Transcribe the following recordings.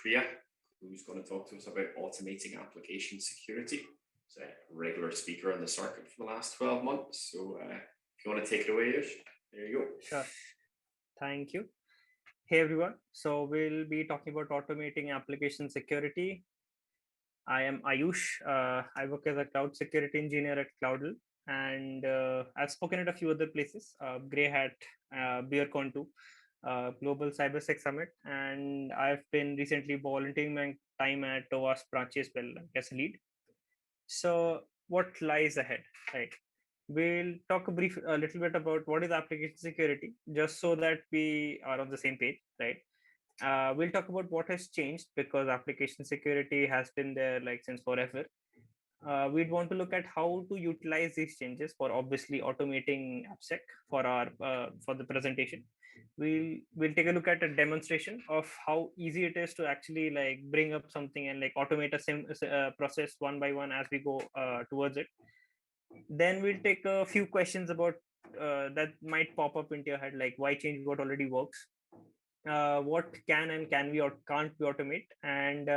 Priya, who's going to talk to us about automating application security. He's a regular speaker on the circuit for the last 12 months. So if you want to take it away, Ayush, there you go. Sure. Thank you. Hey everyone. So we'll be talking about automating application security. I am Ayush. I work as a cloud security engineer at Cloudl, and I've spoken at a few other places, Grey Hat, BeerCon 2, Global CyberSec Summit, and I've been recently volunteering my time at OWASP branch as well as a lead. So what lies ahead, right? We'll talk a little bit about what is application security, just so that we are on the same page, right? We'll talk about what has changed because application security has been there like since forever. We'd want to look at how to utilize these changes for obviously automating AppSec for the presentation. We'll take a look at a demonstration of how easy it is to actually like bring up something and like automate a process one by one as we go towards it. Then we'll take a few questions about that might pop up into your head, like why change what already works, what can and can we or can't we automate, and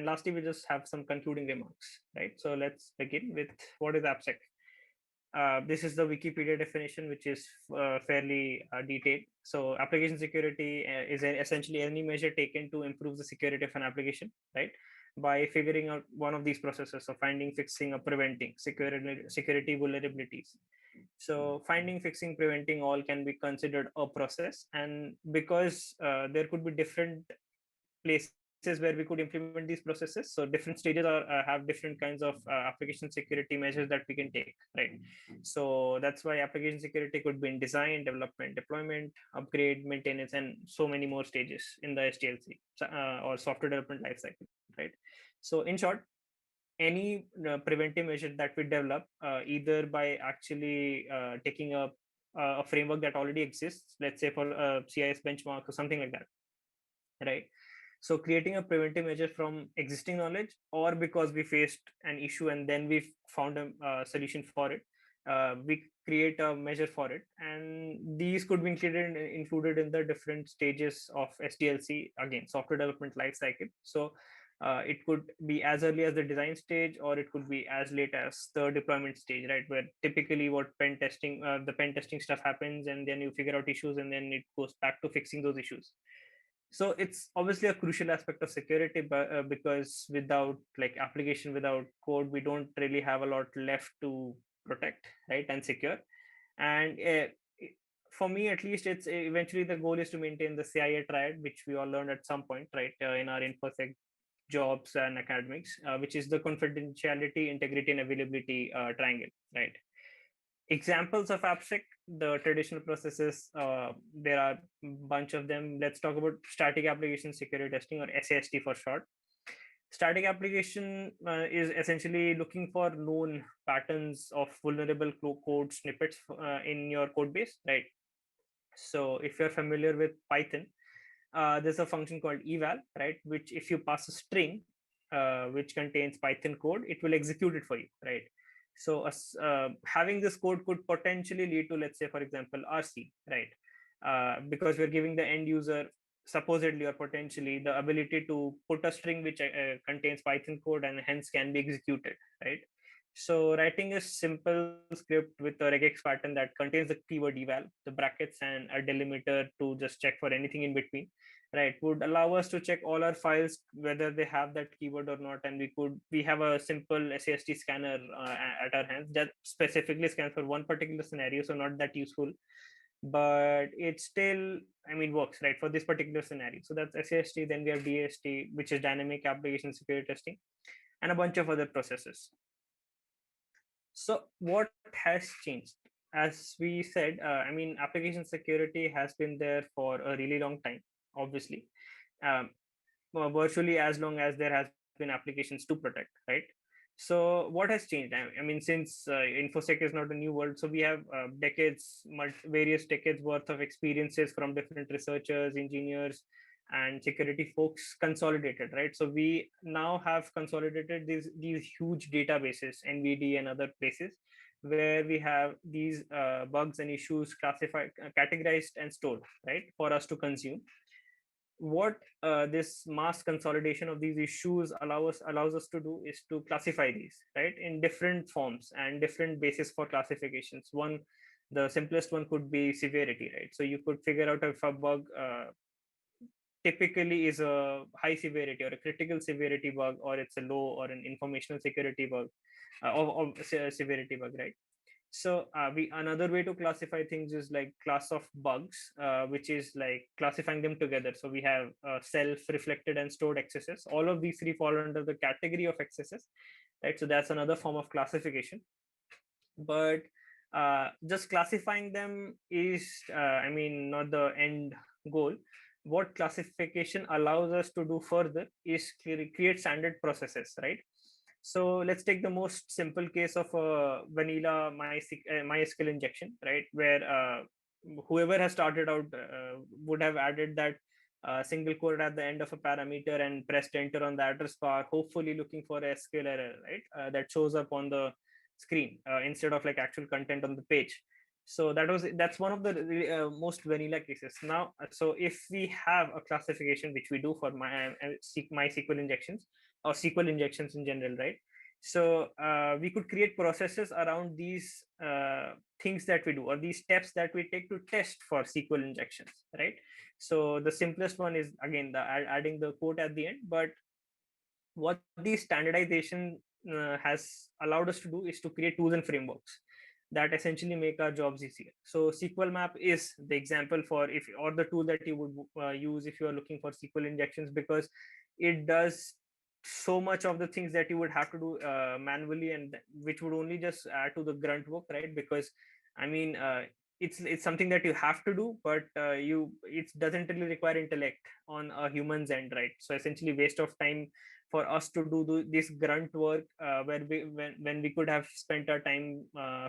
lastly we just have some concluding remarks, right? So let's begin with what is AppSec. This is the Wikipedia definition, which is fairly detailed. So application security is essentially any measure taken to improve the security of an application, right? By figuring out one of these processes, so finding, fixing, or preventing security vulnerabilities. So finding, fixing, preventing all can be considered a process, and because there could be different places where we could implement these processes, so different stages have different kinds of application security measures that we can take, right? So that's why application security could be in design, development, deployment, upgrade, maintenance, and so many more stages in the SDLC or software development lifecycle, right? So in short, any preventive measure that we develop, either by actually taking a framework that already exists, let's say for a CIS benchmark or something like that, right? So creating a preventive measure from existing knowledge, or because we faced an issue and then we found a solution for it, we create a measure for it, and these could be included in the different stages of SDLC, again software development life cycle. So it could be as early as the design stage, or it could be as late as the deployment stage, right? Where typically what the pen testing stuff happens, and then you figure out issues, and then it goes back to fixing those issues. So it's obviously a crucial aspect of security, but because without like application without code, we don't really have a lot left to protect, right, and secure. And for me at least, it's eventually the goal is to maintain the CIA triad, which we all learned at some point, right, in our infosec jobs and academics, which is the confidentiality, integrity, and availability triangle, right? Examples of AppSec, the traditional processes, there are a bunch of them. Let's talk about static application security testing, or SAST for short. Static application is essentially looking for known patterns of vulnerable code snippets in your code base, right? So if you're familiar with Python, there's a function called eval, right? Which if you pass a string which contains Python code, it will execute it for you, right? So having this code could potentially lead to, let's say, for example, RC, right? Because we're giving the end user supposedly or potentially the ability to put a string which contains Python code and hence can be executed, right? So writing a simple script with a regex pattern that contains the keyword eval, the brackets, and a delimiter to just check for anything in between, right, would allow us to check all our files whether they have that keyword or not, and we have a simple SAST scanner at our hands that specifically scans for one particular scenario, so not that useful, but it still, I mean, works, right, for this particular scenario. So that's SAST. Then we have DST, which is dynamic application security testing, and a bunch of other processes. So what has changed? As we said, I mean, application security has been there for a really long time, obviously, virtually as long as there has been applications to protect, right? So what has changed? I mean, since infosec is not a new world, so we have various decades worth of experiences from different researchers, engineers, and security folks consolidated, right? So we now have consolidated these huge databases, NVD and other places, where we have these bugs and issues classified, categorized, and stored, right, for us to consume. what this mass consolidation of these issues allows us to do is to classify these, right, in different forms and different basis for classifications. One, the simplest one could be severity, right? So you could figure out if a bug typically is a high severity or a critical severity bug, or it's a low or an informational security bug, severity bug, right? So we another way to classify things is like class of bugs, which is like classifying them together. So we have self, reflected, and stored excesses. All of these three fall under the category of excesses, right? So that's another form of classification. But just classifying them is, I mean, not the end goal. What classification allows us to do further is create standard processes, right? So let's take the most simple case of a vanilla MySQL injection, right? Where whoever has started out would have added that single quote at the end of a parameter and pressed enter on the address bar, hopefully looking for a SQL error, right? That shows up on the screen instead of like actual content on the page. So that's one of the most vanilla cases. Now, so if we have a classification, which we do for MySQL injections or SQL injections in general, right? So we could create processes around these things that we do, or these steps that we take to test for SQL injections, right? So the simplest one is again the adding the quote at the end. But what the standardization has allowed us to do is to create tools and frameworks that essentially make our jobs easier. So SQL map is the example for if, or the tool that you would use if you are looking for SQL injections, because it does so much of the things that you would have to do manually, and which would only just add to the grunt work, right? Because I mean, it's something that you have to do, but it doesn't really require intellect on a human's end, right? So essentially waste of time for us to do this grunt work, where when we could have spent our time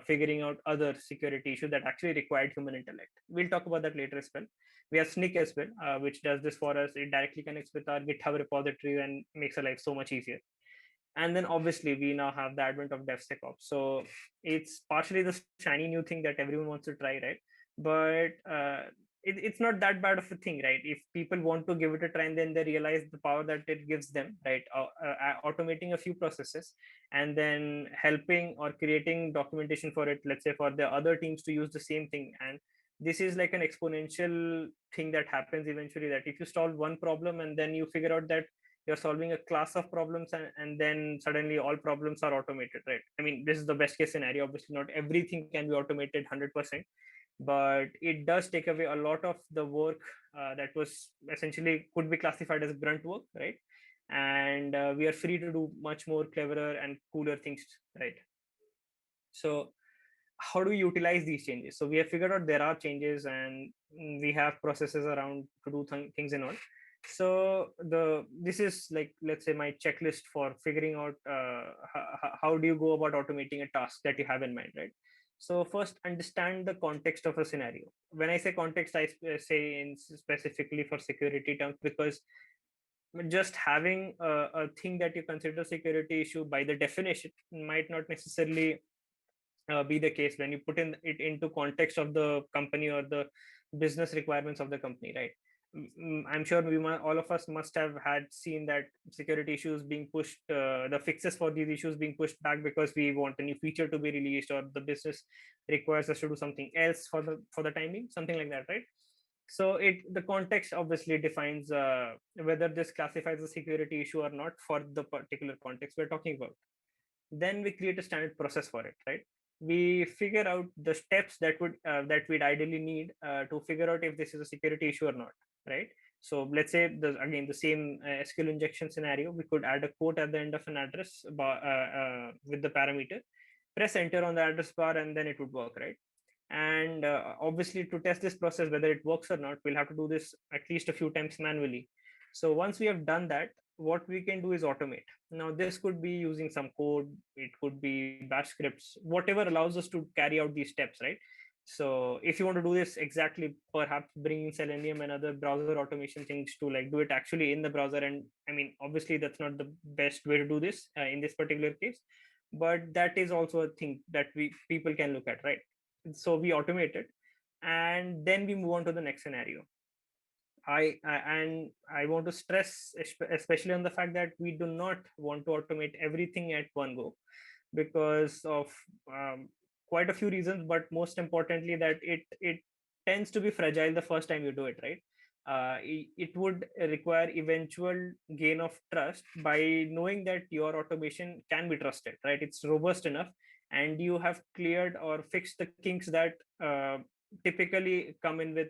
figuring out other security issues that actually required human intellect. We'll talk about that later as well. We have Snick as well, which does this for us. It directly connects with our GitHub repository and makes our life so much easier. And then obviously we now have the advent of DevSecOps. So it's partially the shiny new thing that everyone wants to try, right? But it's not that bad of a thing, right? If people want to give it a try and then they realize the power that it gives them, right? Automating a few processes and then helping or creating documentation for it, let's say for the other teams to use the same thing. And this is like an exponential thing that happens eventually, that if you solve one problem and then you figure out that you're solving a class of problems, and then suddenly all problems are automated, right? I mean, this is the best case scenario. Obviously not everything can be automated 100%, but it does take away a lot of the work that was essentially could be classified as grunt work, right? And we are free to do much more cleverer and cooler things, right? So how do we utilize these changes? So we have figured out there are changes, and we have processes around to do things and all. So this is like, let's say, my checklist for figuring out how do you go about automating a task that you have in mind, right? So first, understand the context of a scenario. When I say context, I say in specifically for security terms, because just having a thing that you consider security issue by the definition might not necessarily be the case when you put in it into context of the company or the business requirements of the company, right? I'm sure all of us must have had seen that security issues being pushed, the fixes for these issues being pushed back because we want a new feature to be released, or the business requires us to do something else for the timing, something like that, right? So the context obviously defines whether this classifies a security issue or not for the particular context we're talking about. Then we create a standard process for it, right? We figure out the steps that we'd ideally need to figure out if this is a security issue or not, right? So let's say again the same SQL injection scenario, we could add a quote at the end of an address bar with the parameter, press enter on the address bar, and then it would work, right? And obviously to test this process whether it works or not, we'll have to do this at least a few times manually. So once we have done that, what we can do is automate. Now this could be using some code, it could be bash scripts, whatever allows us to carry out these steps, right? So if you want to do this exactly, perhaps bringing Selenium and other browser automation things to like do it actually in the browser. And I mean, obviously that's not the best way to do this in this particular case, but that is also a thing that people can look at, right? So we automate it, and then we move on to the next scenario. and I want to stress especially on the fact that we do not want to automate everything at one go because of um, quite a few reasons, but most importantly that it tends to be fragile the first time you do it, right? It would require eventual gain of trust by knowing that your automation can be trusted, right? It's robust enough, and you have cleared or fixed the kinks that typically come in with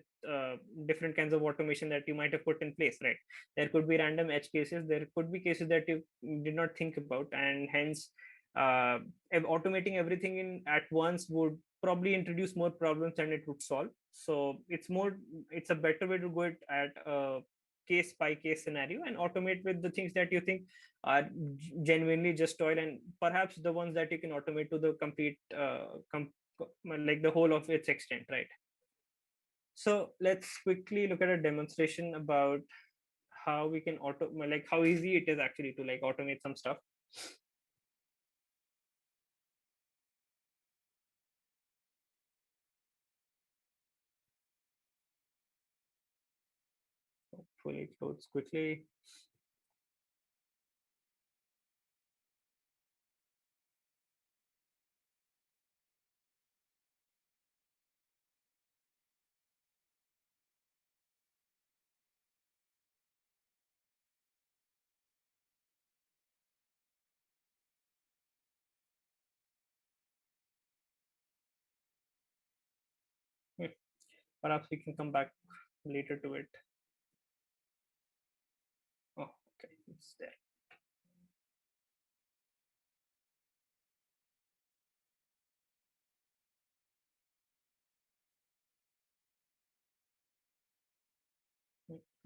different kinds of automation that you might have put in place, right? There could be random edge cases, there could be cases that you did not think about, and hence automating everything in at once would probably introduce more problems than it would solve. So it's a better way to go it at a case by case scenario and automate with the things that you think are genuinely just toil, and perhaps the ones that you can automate to the complete like the whole of its extent, right? So let's quickly look at a demonstration about how we can like how easy it is actually to like automate some stuff. Hopefully it loads quickly. Perhaps we can come back later to it. Oh, okay, it's there.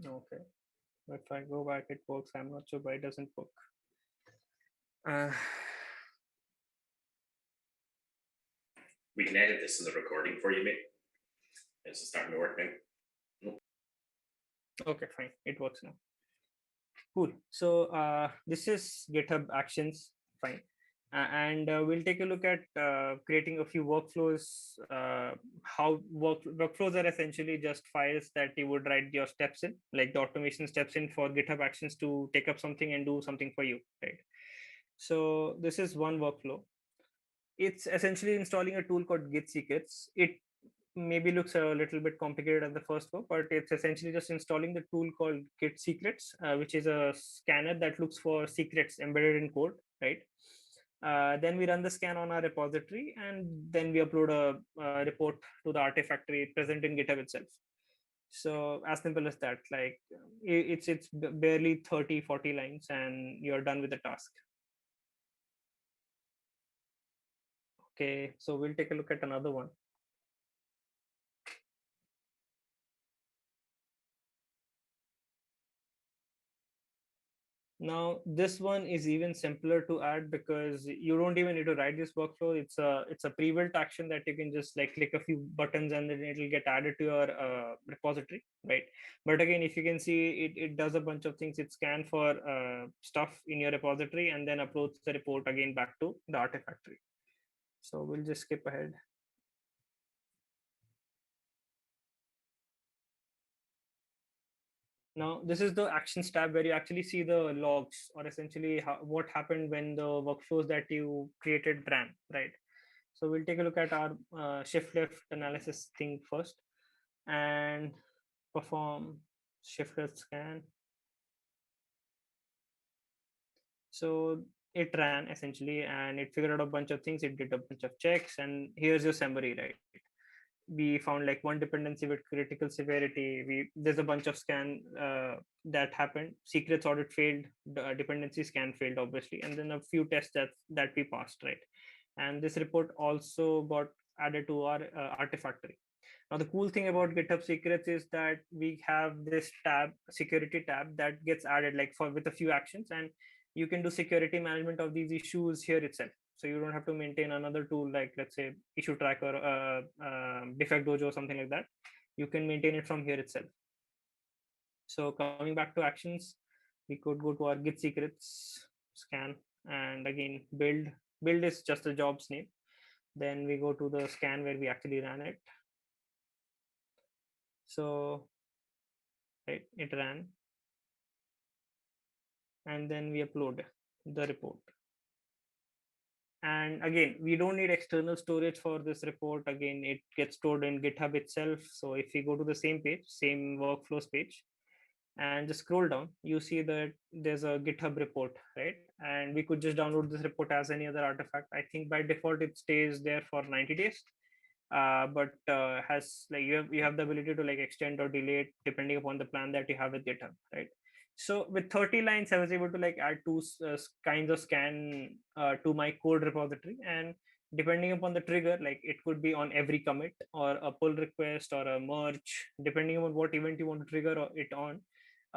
Okay, if I go back, it works. I'm not sure why it doesn't work. We can edit this in the recording for you, mate. It's starting to work now. Okay, fine. It works now. Cool. So this is GitHub Actions. Fine. And we'll take a look at creating a few workflows. How workflows are essentially just files that you would write your steps in, like the automation steps in for GitHub Actions to take up something and do something for you, right? So this is one workflow. It's essentially installing a tool called Git Secrets. It maybe looks a little bit complicated at the first go, but it's essentially just installing the tool called Git Secrets, which is a scanner that looks for secrets embedded in code, right? Then we run the scan on our repository, and then we upload a report to the artifactory present in GitHub itself. So as simple as that. Like it's barely 30-40 lines and you're done with the task. Okay, so we'll take a look at another one. Now this one is even simpler to add because you don't even need to write this workflow. It's a pre-built action that you can just like click a few buttons and then it'll get added to your repository, right? But again, if you can see, it does a bunch of things. It scans for stuff in your repository and then uploads the report again back to the artifactory. So we'll just skip ahead. Now, this is the actions tab where you actually see the logs, or essentially what happened when the workflows that you created ran, right? So we'll take a look at our shift left analysis thing first and perform shift left scan. So it ran essentially and it figured out a bunch of things. It did a bunch of checks, and here's your summary, right? We found like one dependency with critical severity. There's a bunch of scan that happened. Secrets audit failed, dependency scan failed obviously, and then a few tests that we passed, right? And this report also got added to our artifactory. Now the cool thing about GitHub Secrets is that we have this tab, security tab, that gets added like for with a few actions, and you can do security management of these issues here itself. So you don't have to maintain another tool like, let's say, issue tracker, defect dojo or something like that. You can maintain it from here itself. So coming back to actions, we could go to our Git Secrets scan, and again build. Build is just the job's name. Then we go to the scan where we actually ran it. So right? It ran, and then we upload the report. And again, we don't need external storage for this report. Again, it gets stored in GitHub itself. So if we go to the same page, same workflows page, and just scroll down, you see that there's a GitHub report, right? And we could just download this report as any other artifact. I think by default it stays there for 90 days, but has like you have the ability to like extend or delete depending upon the plan that you have with GitHub, right? So with 30 lines, I was able to like add two kinds of scan to my code repository, and depending upon the trigger, like it could be on every commit or a pull request or a merge, depending on what event you want to trigger it on.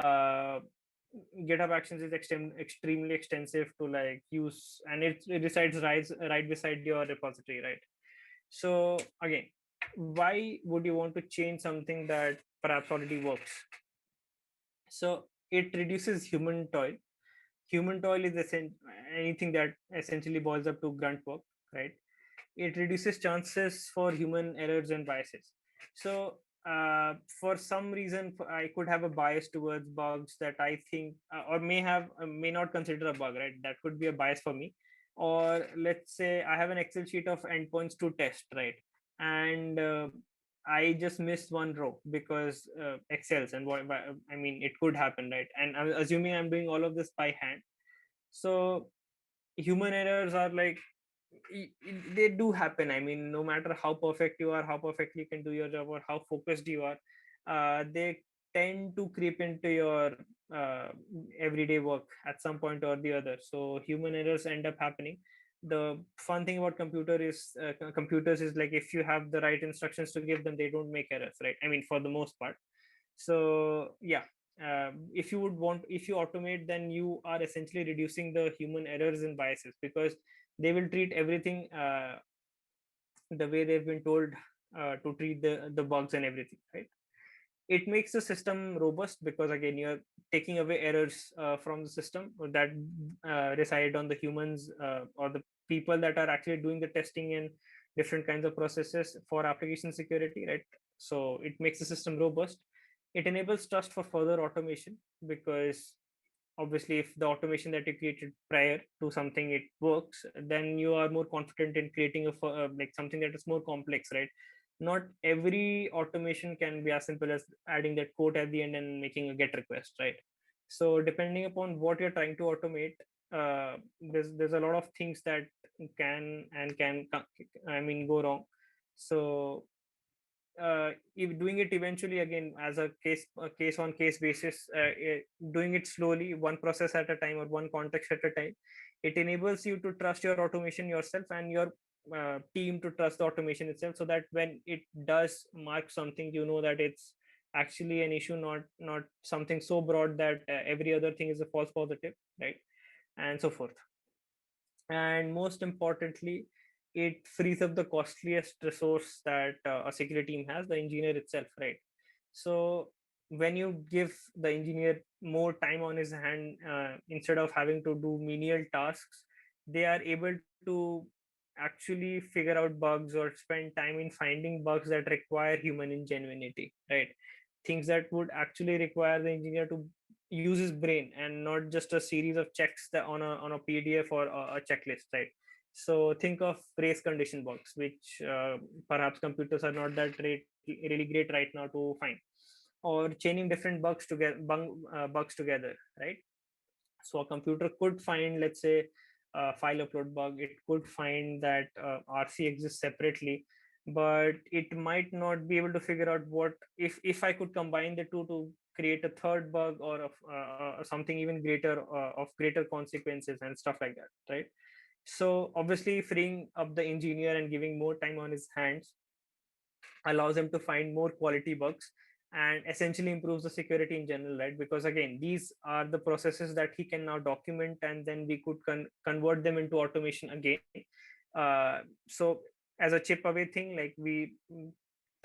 uh, GitHub Actions is extremely extensive to like use, and it resides right beside your repository, right? So again, why would you want to change something that perhaps already works? So it reduces human toil. Human toil is anything that essentially boils up to grunt work, right? It reduces chances for human errors and biases. So for some reason, I could have a bias towards bugs that I think or may not consider a bug, right? That could be a bias for me. Or let's say I have an Excel sheet of endpoints to test, right? And I just missed one row because Excel's, and what I mean, it could happen, right? And I'm assuming I'm doing all of this by hand. So human errors are like they do happen. I mean, no matter how perfect you are, how perfectly you can do your job, or how focused you are, they tend to creep into your uh, everyday work at some point or the other. So human errors end up happening. The fun thing about computers is like if you have the right instructions to give them, they don't make errors, right? I mean, for the most part. So yeah, if you automate, then you are essentially reducing the human errors and biases, because they will treat everything the way they've been told to treat the bugs and everything, right? It makes the system robust, because again, you're taking away errors from the system that reside on the humans or the people that are actually doing the testing and different kinds of processes for application security, right? So it makes the system robust. It enables trust for further automation, because obviously if the automation that you created prior to something it works, then you are more confident in creating like something that is more complex, right? Not every automation can be as simple as adding that quote at the end and making a get request, right? So depending upon what you're trying to automate, there's a lot of things that I mean, go wrong. So if doing it eventually, again, as a case on case basis, doing it slowly, one process at a time or one context at a time, it enables you to trust your automation yourself, and your team to trust the automation itself, so that when it does mark something, you know that it's actually an issue, not something so broad that every other thing is a false positive, right? And so forth. And most importantly, it frees up the costliest resource that a security team has, the engineer itself, right? So when you give the engineer more time on his hand, instead of having to do menial tasks, they are able to actually figure out bugs or spend time in finding bugs that require human ingenuity, right? Things that would actually require the engineer to use his brain, and not just a series of checks that on a PDF or a checklist, right? So think of race condition bugs, which perhaps computers are not that really great right now to find, or chaining different bugs together, right? So a computer could find, let's say, a file upload bug. It could find that RC exists separately, but it might not be able to figure out what if I could combine the two to create a third bug, or of something even greater, of greater consequences and stuff like that, right? So obviously, freeing up the engineer and giving more time on his hands allows him to find more quality bugs, and essentially improves the security in general, right? Because again, these are the processes that he can now document, and then we could convert them into automation again. So as a chip away thing, like we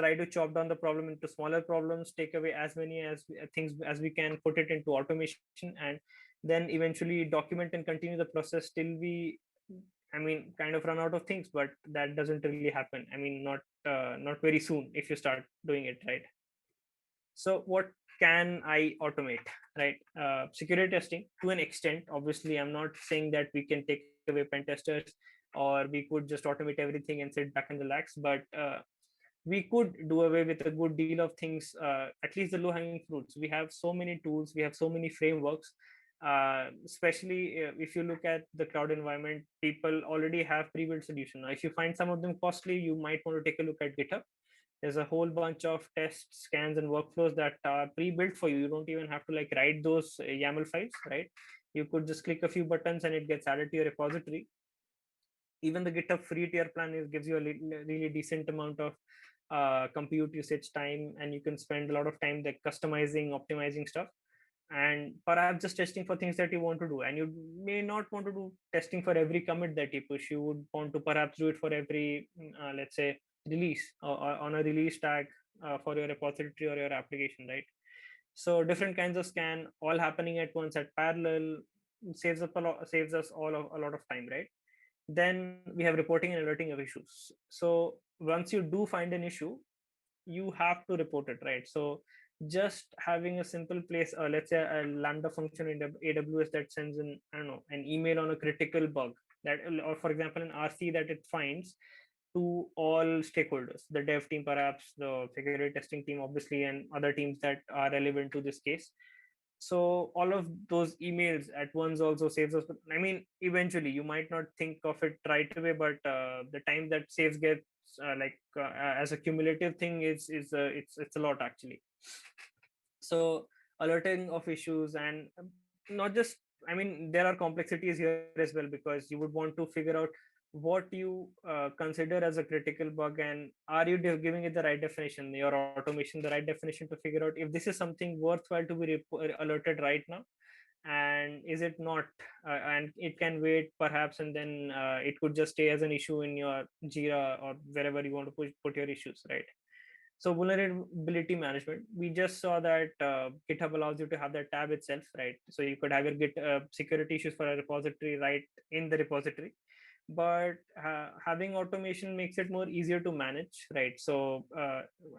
try to chop down the problem into smaller problems, take away as many things as we can, put it into automation, and then eventually document and continue the process till we, I mean, kind of run out of things. But that doesn't really happen. I mean, not very soon if you start doing it right. So what can I automate, right? Security testing to an extent. Obviously, I'm not saying that we can take away pen testers or we could just automate everything and sit back and relax, but we could do away with a good deal of things, at least the low hanging fruits. We have so many tools, we have so many frameworks, especially if you look at the cloud environment, people already have pre-built solution. Now, if you find some of them costly, you might want to take a look at GitHub. There's a whole bunch of tests, scans, and workflows that are pre-built for you. You don't even have to like write those YAML files, right? You could just click a few buttons and it gets added to your repository. Even the GitHub free tier plan gives you a really decent amount of compute usage time, and you can spend a lot of time like customizing, optimizing stuff, and perhaps just testing for things that you want to do. And you may not want to do testing for every commit that you push. You would want to perhaps do it for every let's say release, or on a release tag for your repository or your application, right? So different kinds of scan all happening at once at parallel saves us all a lot of time, right? Then we have reporting and alerting of issues. So once you do find an issue, you have to report it, right? So just having a simple place, let's say a lambda function in AWS that sends in, I don't know, an email on a critical bug, that, or for example an RC that it finds, to all stakeholders, the dev team, perhaps the security testing team, obviously, and other teams that are relevant to this case. So all of those emails at once also saves us. I mean, eventually you might not think of it right away, but the time that saves gets as a cumulative thing it's a lot actually. So alerting of issues, and not just, I mean, there are complexities here as well, because you would want to figure out what you consider as a critical bug, and are you giving it the right definition, your automation the right definition, to figure out if this is something worthwhile to be alerted right now, and is it not, and it can wait perhaps, and then it could just stay as an issue in your Jira or wherever you want to put your issues, right? So vulnerability management, we just saw that GitHub allows you to have that tab itself, right? So you could have your Git security issues for a repository right in the repository, but having automation makes it more easier to manage, right? So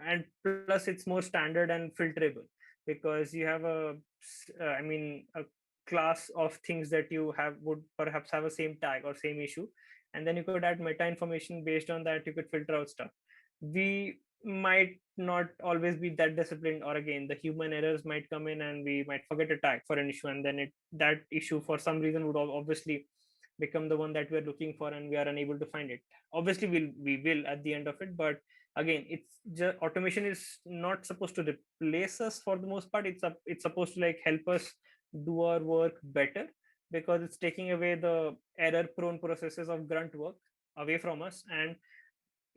and plus it's more standard and filterable, because you have I mean, a class of things that you have would perhaps have a same tag or same issue, and then you could add meta information based on that. You could filter out stuff. We might not always be that disciplined, or again the human errors might come in and we might forget a tag for an issue, and then that issue for some reason would obviously become the one that we're looking for, and we are unable to find it. Obviously we will at the end of it, but again, it's just, automation is not supposed to replace us for the most part. It's supposed to like help us do our work better, because it's taking away the error prone processes of grunt work away from us. And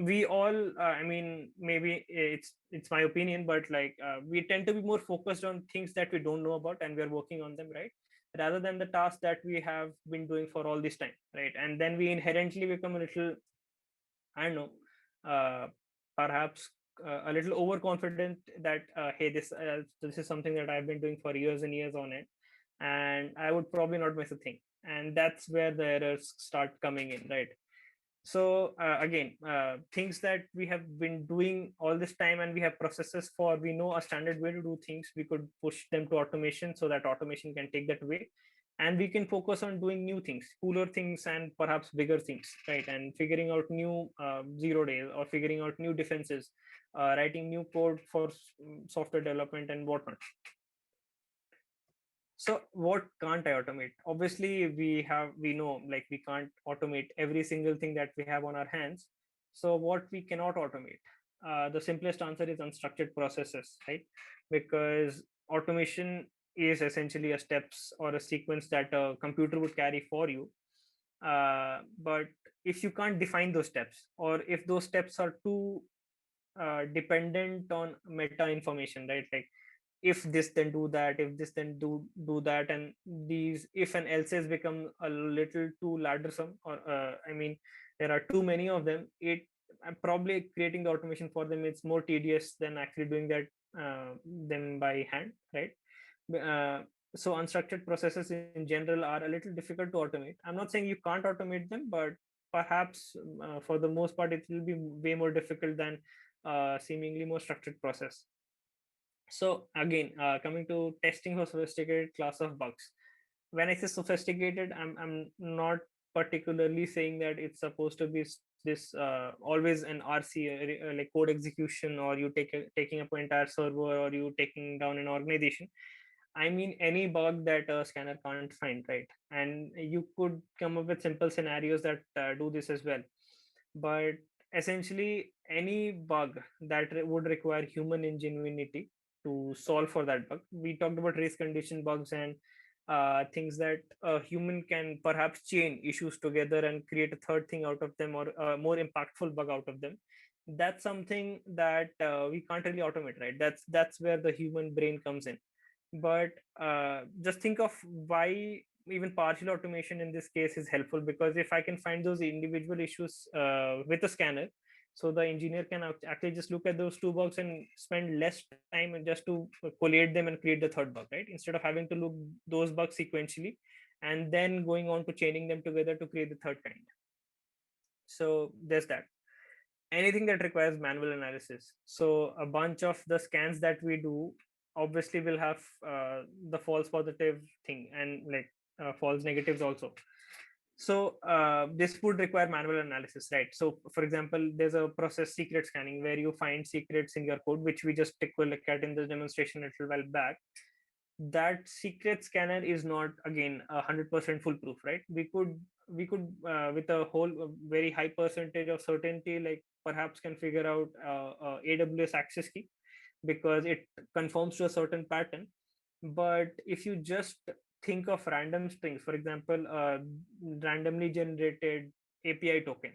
we all I mean, maybe it's my opinion, but like we tend to be more focused on things that we don't know about and we are working on them, right, rather than the task that we have been doing for all this time, right? And then we inherently become a little, I don't know, perhaps a little overconfident that hey, this is something that I've been doing for years and years on it, and I would probably not miss a thing. And that's where the errors start coming in, right? So again, things that we have been doing all this time and we have processes for, we know a standard way to do things, we could push them to automation so that automation can take that way, and we can focus on doing new things, cooler things, and perhaps bigger things, right? And figuring out new 0 days, or figuring out new defenses, writing new code for software development and whatnot. So what can't I automate? Obviously, we know like we can't automate every single thing that we have on our hands. So what we cannot automate? The simplest answer is unstructured processes, right? Because automation is essentially a steps or a sequence that a computer would carry for you. But if you can't define those steps, or if those steps are too dependent on meta information, right? Like if this then do that, if this then do that, and these if and else's become a little too laddersome, or I mean, there are too many of them. It probably creating the automation for them, it's more tedious than actually doing that them by hand, right? uh, so unstructured processes in general are a little difficult to automate. I'm not saying you can't automate them, but perhaps for the most part it will be way more difficult than seemingly more structured process. So again, coming to testing for sophisticated class of bugs. When I say sophisticated, I'm not particularly saying that it's supposed to be this always an RC like code execution, or you taking up an entire server, or you taking down an organization. I mean any bug that a scanner can't find, right? And you could come up with simple scenarios that do this as well. But essentially, any bug that would require human ingenuity to solve for that bug. We talked about race condition bugs and things that a human can perhaps chain issues together and create a third thing out of them, or a more impactful bug out of them. That's something that we can't really automate, right? That's where the human brain comes in. But just think of why even partial automation in this case is helpful, because if I can find those individual issues with a scanner, so the engineer can actually just look at those two bugs and spend less time and just to collate them and create the third bug, right? Instead of having to look those bugs sequentially and then going on to chaining them together to create the third kind. So there's that. Anything that requires manual analysis. So a bunch of the scans that we do obviously will have the false positive thing, and like false negatives also. So this would require manual analysis, right? So for example, there's a process secret scanning where you find secrets in your code, which we just took a look at in the demonstration a little while back. That secret scanner is not again 100% foolproof, right? We could with a whole very high percentage of certainty, like perhaps can figure out AWS access key, because it conforms to a certain pattern. But if you just think of random strings, for example, randomly generated API token,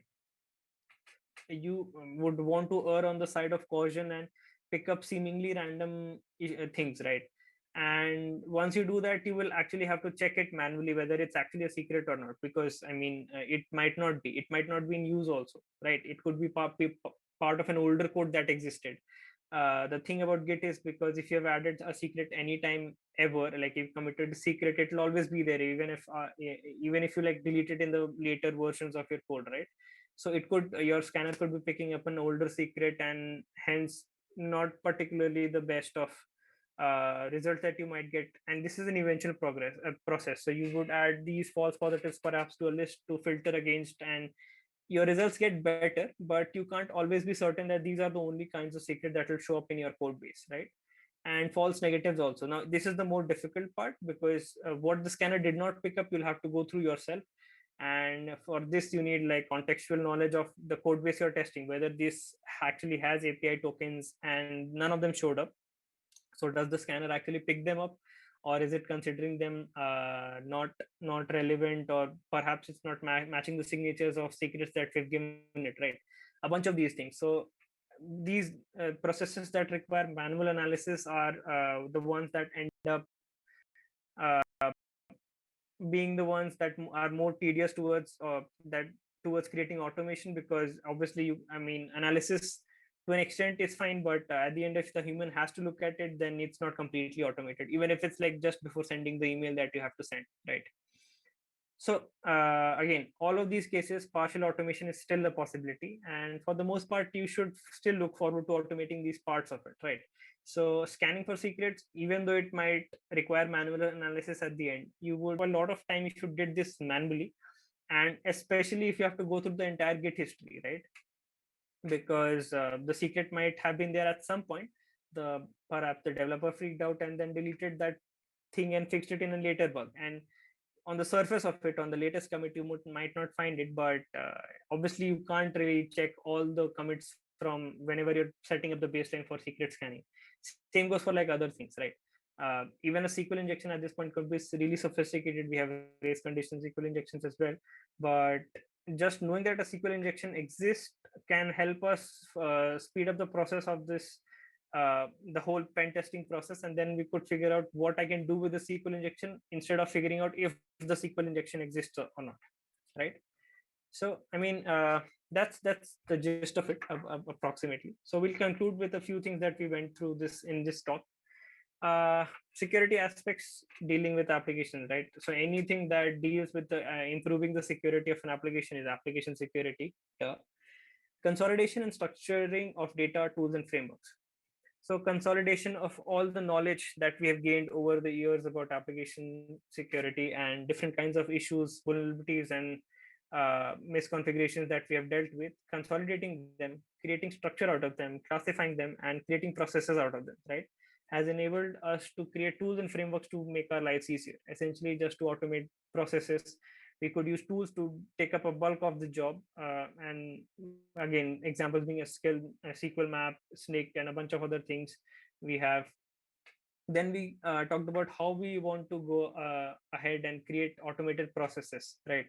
you would want to err on the side of caution and pick up seemingly random things, right? And once you do that, you will actually have to check it manually whether it's actually a secret or not, because I mean it might not be in use also, right? It could be part of an older code that existed. The thing about Git is, because if you have added a secret anytime ever, like you've committed a secret, it'll always be there, even if you like delete it in the later versions of your code, right? So it could, your scanner could be picking up an older secret, and hence not particularly the best of results that you might get. And this is an eventual process, so you would add these false positives perhaps to a list to filter against, and your results get better, but you can't always be certain that these are the only kinds of secret that will show up in your code base, right? And false negatives also. Now this is the more difficult part, because what the scanner did not pick up, you'll have to go through yourself. And for this, you need like contextual knowledge of the code base you're testing, whether this actually has API tokens and none of them showed up. So does the scanner actually pick them up, or is it considering them not relevant, or perhaps it's not matching the signatures of secrets that we've given it, right? A bunch of these things. So these processes that require manual analysis are the ones that end up being the ones that are more tedious towards that towards creating automation, because obviously I mean analysis to an extent is fine, but at the end, if the human has to look at it, then it's not completely automated, even if it's like just before sending the email that you have to send, right? So again, all of these cases, partial automation is still a possibility, and for the most part, you should still look forward to automating these parts of it, right? So scanning for secrets, even though it might require manual analysis at the end, you would a lot of time if you did this manually, and especially if you have to go through the entire Git history, right? Because the secret might have been there at some point. The perhaps the developer freaked out and then deleted that thing and fixed it in a later bug, and on the surface of it, on the latest commit, you might not find it, but obviously you can't really check all the commits from whenever you're setting up the baseline for secret scanning. Same goes for like other things, right? Even a SQL injection at this point could be really sophisticated. We have race condition SQL injections as well, but just knowing that a SQL injection exists can help us speed up the process of this the whole pen testing process, and then we could figure out what I can do with the SQL injection instead of figuring out if the SQL injection exists or not, right? So I mean that's the gist of it approximately. So we'll conclude with a few things that we went through this in this talk. Security aspects dealing with applications, right? So anything that deals with the improving the security of an application is application security. Consolidation and structuring of data, tools and frameworks. So consolidation of all the knowledge that we have gained over the years about application security and different kinds of issues, vulnerabilities, and misconfigurations that we have dealt with, consolidating them, creating structure out of them, classifying them, and creating processes out of them, right, has enabled us to create tools and frameworks to make our lives easier, essentially just to automate processes. We could use tools to take up a bulk of the job, and again, examples being a SQL map, snake, and a bunch of other things we have. Then we talked about how we want to go ahead and create automated processes, right?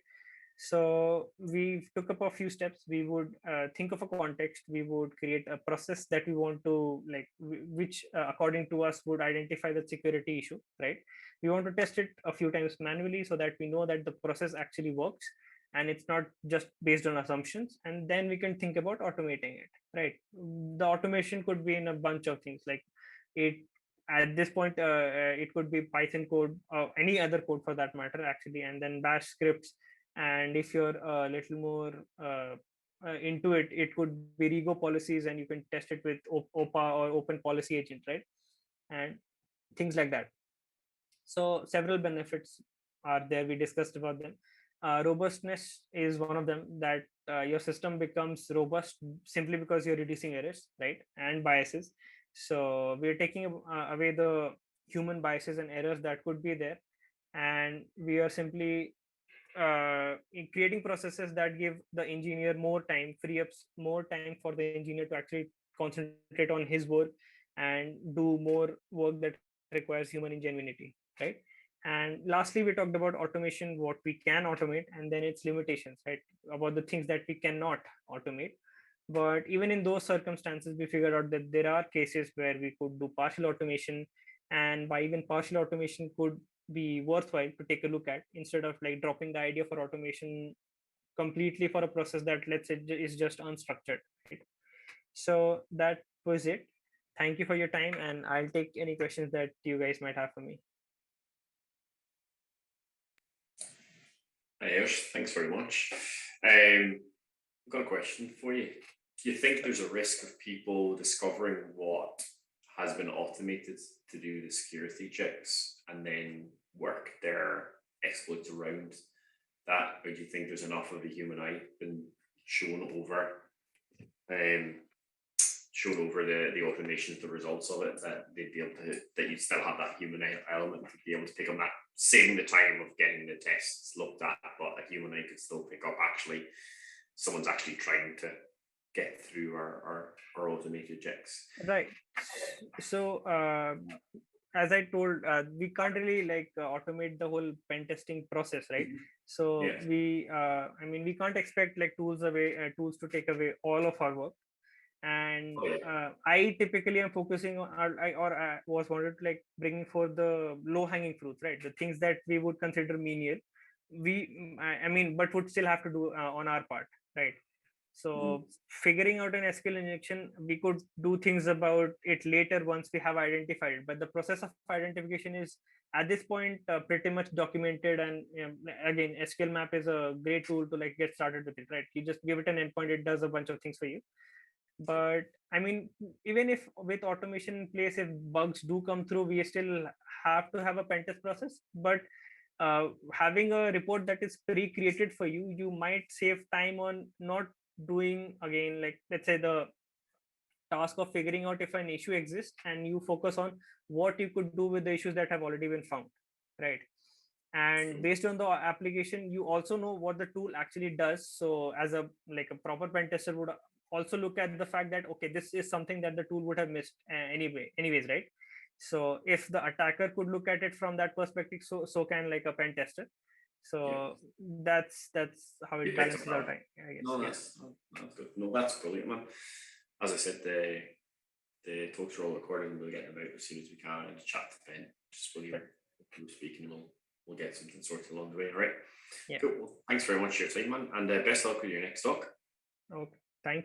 So we took up a few steps. We would think of a context. We would create a process that we want to like, which according to us would identify the security issue, right? We want to test it a few times manually so that we know that the process actually works and it's not just based on assumptions. And then we can think about automating it, right? The automation could be in a bunch of things, like it at this point it could be Python code or any other code for that matter, actually, and then bash scripts. And if you're a little more into it, it could be Rego policies, and you can test it with OPA or Open Policy Agent, right? And things like that. So several benefits are there. We discussed about them. Robustness is one of them, that your system becomes robust simply because you're reducing errors, right, and biases. So we're taking away the human biases and errors that could be there, and we are simply in creating processes that give the engineer more time, free up more time for the engineer to actually concentrate on his work and do more work that requires human ingenuity, right? And lastly, we talked about automation, what we can automate, and then its limitations, right? About the things that we cannot automate. But even in those circumstances, we figured out that there are cases where we could do partial automation, and by even partial automation could be worthwhile to take a look at, instead of like dropping the idea for automation completely for a process that, let's say, is just unstructured, right? So that was it. Thank you for your time, and I'll take any questions that you guys might have for me. Ayush, thanks very much. I've got a question for you. Do you think there's a risk of people discovering what has been automated to do the security checks and then work their exploits around that? Or do you think there's enough of the human eye been shown over the automations, the results of it, that they'd be able to, that you'd still have that human element to be able to pick on that, saving the time of getting the tests looked at, but a human eye could still pick up actually someone's actually trying to get through our automated checks. Right. So as I told, we can't really like automate the whole pen testing process, right? So Yeah. we can't expect like tools to take away all of our work. And I typically am focusing on, I was wanted to like bringing forth the low hanging fruits, right? The things that we would consider menial, but would still have to do on our part, right? So figuring out an SQL injection, we could do things about it later once we have identified it. But the process of identification is at this point pretty much documented. And again, SQL map is a great tool to like get started with it, right? You just give it an endpoint, it does a bunch of things for you. But even if with automation in place, if bugs do come through, we still have to have a pen test process. But having a report that is pre-created for you, you might save time on not doing, again, like let's say the task of figuring out if an issue exists, and you focus on what you could do with the issues that have already been found, right? And based on the application, you also know what the tool actually does. So as a proper pen tester would also look at the fact that, okay, this is something that the tool would have missed anyways, right? So if the attacker could look at it from that perspective, so can like a pen tester. So that's how it balances out, I guess. No, that's good. No, that's brilliant, man. As I said, the talks are all recorded, and we'll get them out as soon as we can and chat to Ben just while you're speaking, and we'll get something sorted along the way. All right. Yeah. Cool. Well, thanks very much for your time, man, and best of luck with your next talk. Okay. Thank you.